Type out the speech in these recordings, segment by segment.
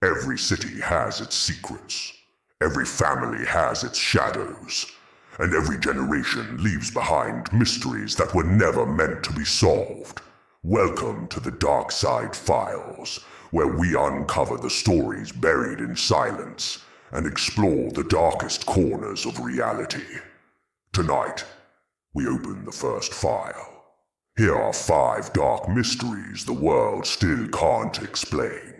Every city has its secrets. Every family has its shadows. And every generation leaves behind mysteries that were never meant to be solved. Welcome to the Dark Side Files, where we uncover the stories buried in silence and explore the darkest corners of reality. Tonight, we open the first file. Here are 5 dark mysteries the world still can't explain.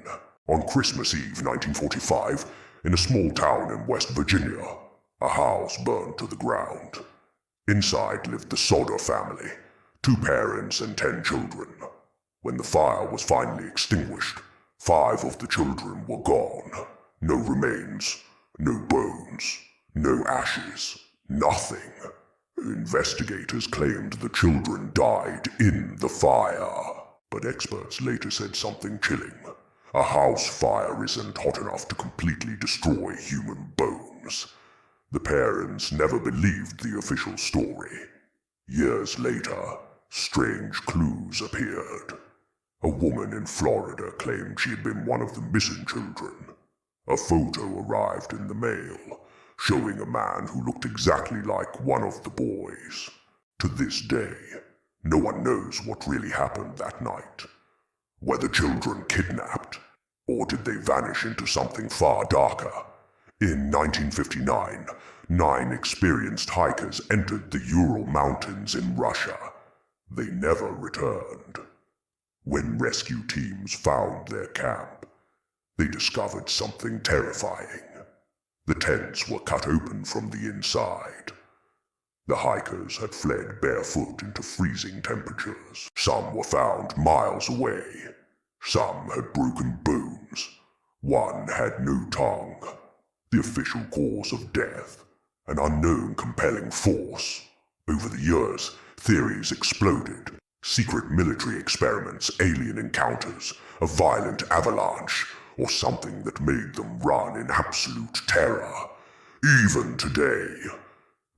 On Christmas Eve 1945, in a small town in West Virginia, a house burned to the ground. Inside lived the Sodder family, 2 parents and 10 children. When the fire was finally extinguished, 5 of the children were gone. No remains, no bones, no ashes, nothing. Investigators claimed the children died in the fire, but experts later said something chilling. A house fire isn't hot enough to completely destroy human bones. The parents never believed the official story. Years later, strange clues appeared. A woman in Florida claimed she had been one of the missing children. A photo arrived in the mail, showing a man who looked exactly like one of the boys. To this day, no one knows what really happened that night. Were the children kidnapped, or did they vanish into something far darker? In 1959, 9 experienced hikers entered the Ural Mountains in Russia. They never returned. When rescue teams found their camp, they discovered something terrifying. The tents were cut open from the inside. The hikers had fled barefoot into freezing temperatures. Some were found miles away. Some had broken bones. One had no tongue. The official cause of death, an unknown compelling force. Over the years, theories exploded. Secret military experiments, alien encounters, a violent avalanche, or something that made them run in absolute terror. Even today,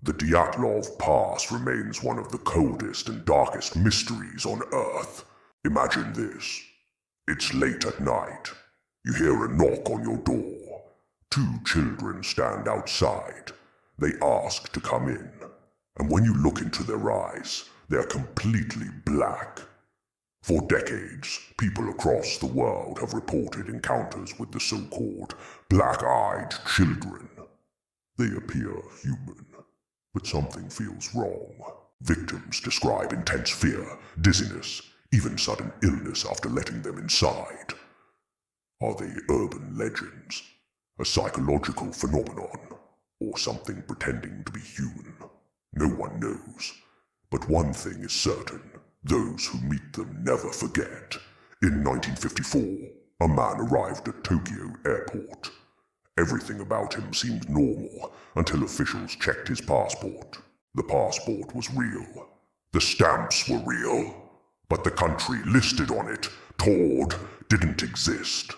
the Dyatlov Pass remains one of the coldest and darkest mysteries on Earth. Imagine this. It's late at night. You hear a knock on your door. 2 children stand outside. They ask to come in, and when you look into their eyes, they're completely black. For decades, people across the world have reported encounters with the so-called black-eyed children. They appear human, but something feels wrong. Victims describe intense fear, dizziness, even sudden illness after letting them inside. Are they urban legends, a psychological phenomenon, or something pretending to be human? No one knows, but one thing is certain. Those who meet them never forget. In 1954, a man arrived at Tokyo airport. Everything about him seemed normal until officials checked his passport. The passport was real. The stamps were real. But the country listed on it, Taured, didn't exist.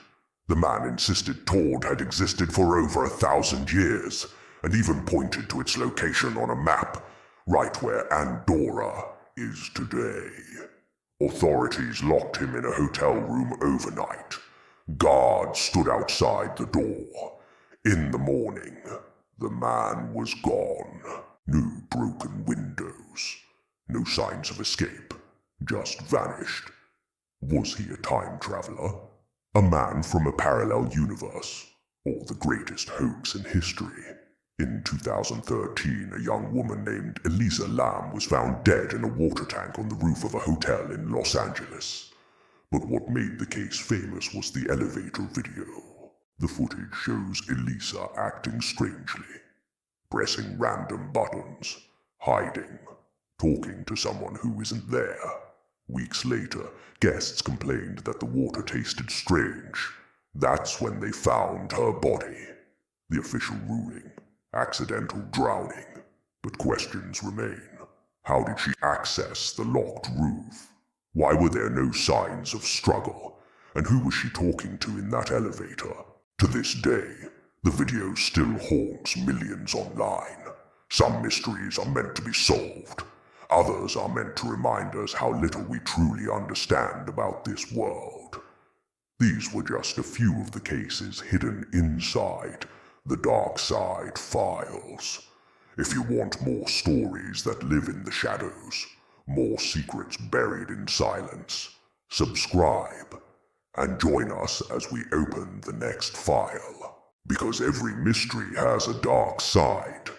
The man insisted Taured had existed for over 1,000 years, and even pointed to its location on a map, right where Andorra is today. Authorities locked him in a hotel room overnight. Guards stood outside the door. In the morning, the man was gone. No broken windows. No signs of escape. Just vanished. Was he a time traveler? A man from a parallel universe? Or the greatest hoax in history? In 2013, a young woman named Elisa Lam was found dead in a water tank on the roof of a hotel in Los Angeles. But what made the case famous was the elevator video. The footage shows Elisa acting strangely, pressing random buttons, hiding, talking to someone who isn't there. Weeks later, guests complained that the water tasted strange. That's when they found her body. The official ruling: accidental drowning. But questions remain. How did she access the locked roof? Why were there no signs of struggle? And who was she talking to in that elevator? To this day, the video still haunts millions online. Some mysteries are meant to be solved. Others are meant to remind us how little we truly understand about this world. These were just a few of the cases hidden inside the Dark Side Files. If you want more stories that live in the shadows, more secrets buried in silence, subscribe and join us as we open the next file. Because every mystery has a dark side.